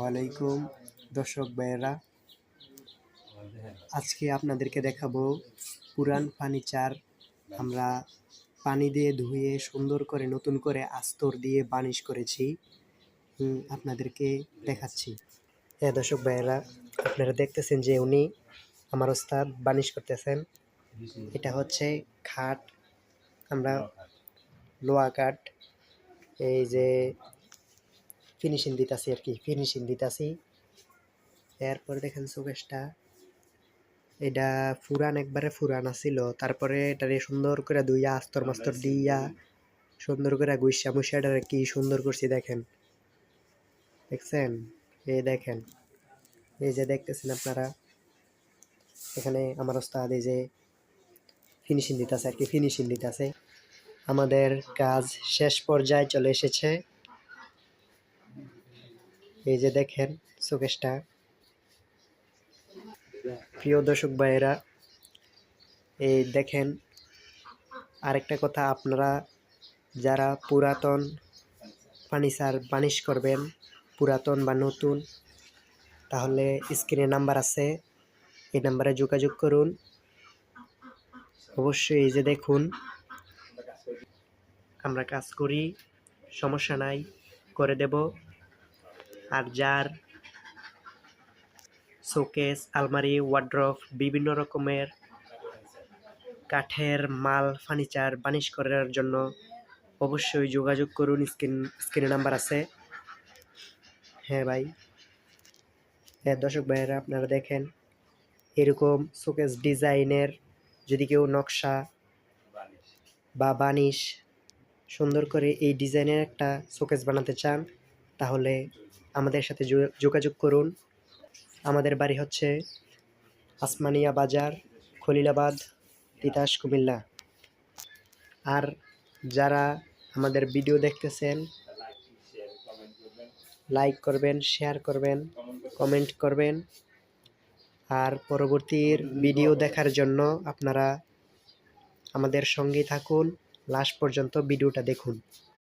ওয়ালাইকুম দর্শক ভাইয়েরা, আজকে আপনাদেরকে দেখাবো পুরান ফার্নিচার আমরা পানি দিয়ে ধুয়ে সুন্দর করে নতুন করে আস্তর দিয়ে বানিশ করেছি। আপনাদেরকে দেখাচ্ছি। হ্যাঁ দর্শক ভাইয়েরা, আপনারা দেখতেছেন যে উনি আমার ওস্তাদ বানিশ করতেছেন। এটা হচ্ছে খাট, আমরা লোহা কাঠ, এই যে ফিনিশিং দিতেছি আর কি, ফিনিশিং দিতেছি। এরপরে দেখেন শোকেসটা, এটা ফুরান একবারে ফুরান আছিল, তারপরে এটারে সুন্দর করে ধুইয়া আস্তর মাস্তর দিয়া সুন্দর করে গুইসা মুইসা এটারে কি সুন্দর করছি দেখেন, দেখছেন? এই দেখেন, এই যে দেখতেছেন আপনারা, এখানে আমার ওস্তাদ এই যে ফিনিশিং দিতেছে আর কি, ফিনিশিং দিতেছে। আমাদের কাজ শেষ পর্যায়ে চলে এসেছে। এই যে দেখেন শোকেসটা। প্রিয় দর্শক ভাইয়েরা, এই দেখেন আরেকটা কথা, আপনারা যারা পুরাতন ফার্নিচার বানিশ করবেন, পুরাতন বা নতুন, তাহলে স্ক্রিনে নাম্বার আছে, এই নাম্বারে যোগাযোগ করুন। অবশ্যই এই যে দেখুন, আমরা কাজ করি, সমস্যা নাই, করে দেব। আর যার শোকেস, আলমারি, ওয়ার্ড্রোব, বিভিন্ন রকমের কাঠের মাল ফার্নিচার বানিশ করার জন্য অবশ্যই যোগাযোগ করুন, স্ক্রিনে নাম্বার আছে। হ্যাঁ ভাই, হ্যাঁ দর্শক ভাইয়েরা, আপনারা দেখেন এরকম শোকেস ডিজাইনের যদি কেউ নকশা বা বানিশ সুন্দর করে এই ডিজাইনের একটা শোকেস বানাতে চান, তাহলে আমাদের সাথে যোগাযোগ করুন। আমাদের বাড়ি হচ্ছে আসমানিয়া বাজার, খলিলাবাদ, তিতাস, কুমিল্লা। আর যারা আমাদের ভিডিও দেখতেছেন, লাইক করবেন, শেয়ার করবেন, কমেন্ট করবেন। আর পরবর্তীর ভিডিও দেখার জন্য আপনারা আমাদের সঙ্গেই থাকুন, লাস্ট পর্যন্ত ভিডিওটা দেখুন।